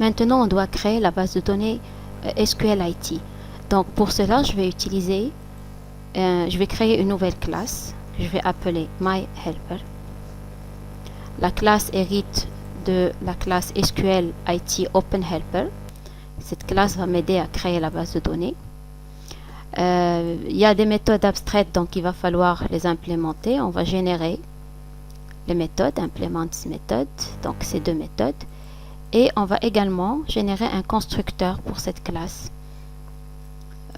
Maintenant, on doit créer la base de données SQLite. Donc, pour cela, je vais créer une nouvelle classe que je vais appeler MyHelper. La classe hérite de la classe SQLite OpenHelper. Cette classe va m'aider à créer la base de données. Il y a des méthodes abstraites, donc il va falloir les implémenter. On va générer les méthodes, implement méthode, donc ces deux méthodes. Et on va également générer un constructeur pour cette classe.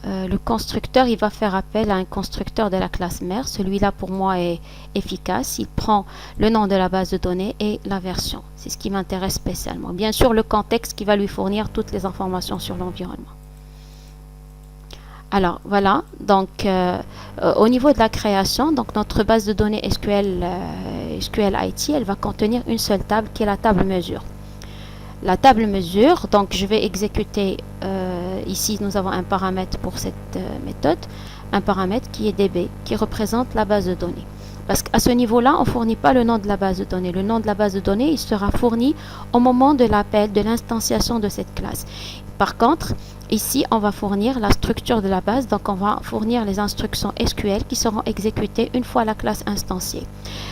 Le constructeur, il va faire appel à un constructeur de la classe mère. Celui-là, pour moi, est efficace. Il prend le nom de la base de données et la version. C'est ce qui m'intéresse spécialement. Bien sûr, le contexte qui va lui fournir toutes les informations sur l'environnement. Alors, voilà. Donc, au niveau de la création, donc notre base de données SQLite, elle va contenir une seule table qui est la table mesure. La table mesure, donc je vais exécuter, ici nous avons un paramètre pour cette méthode, un paramètre qui est db, qui représente la base de données. Parce qu'à ce niveau-là, on ne fournit pas le nom de la base de données. Le nom de la base de données, il sera fourni au moment de l'appel, de l'instanciation de cette classe. Par contre, ici, on va fournir la structure de la base, donc on va fournir les instructions SQL qui seront exécutées une fois la classe instanciée.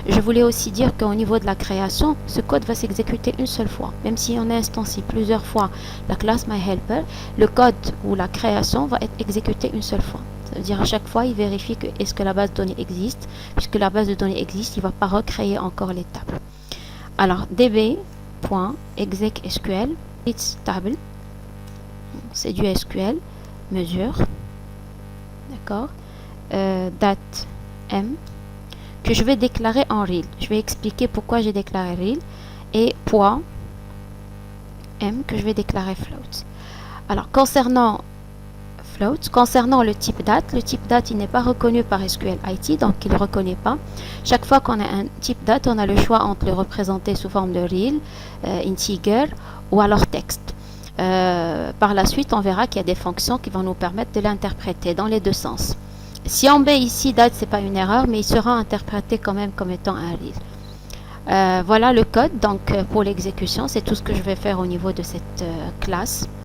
Je voulais aussi dire qu'au niveau de la création, ce code va s'exécuter une seule fois. Même si on instancie plusieurs fois la classe MyHelper, le code ou la création va être exécuté une seule fois. Ça veut dire à chaque fois, il vérifie que est-ce que la base de données existe. Puisque la base de données existe, il ne va pas recréer encore les tables. Alors, db.execSQL, it's table. C'est du SQL, mesure, d'accord, date m, que je vais déclarer en real. Je vais expliquer pourquoi j'ai déclaré real, et poids m que je vais déclarer float. Alors, concernant le type date il n'est pas reconnu par SQLite, donc il ne le reconnaît pas. Chaque fois qu'on a un type date, on a le choix entre le représenter sous forme de real, integer ou alors texte. Par la suite, on verra qu'il y a des fonctions qui vont nous permettre de l'interpréter dans les deux sens. Si on met ici date, c'est pas une erreur, mais il sera interprété quand même comme étant un real. Voilà le code. Donc pour l'exécution, c'est tout ce que je vais faire au niveau de cette classe.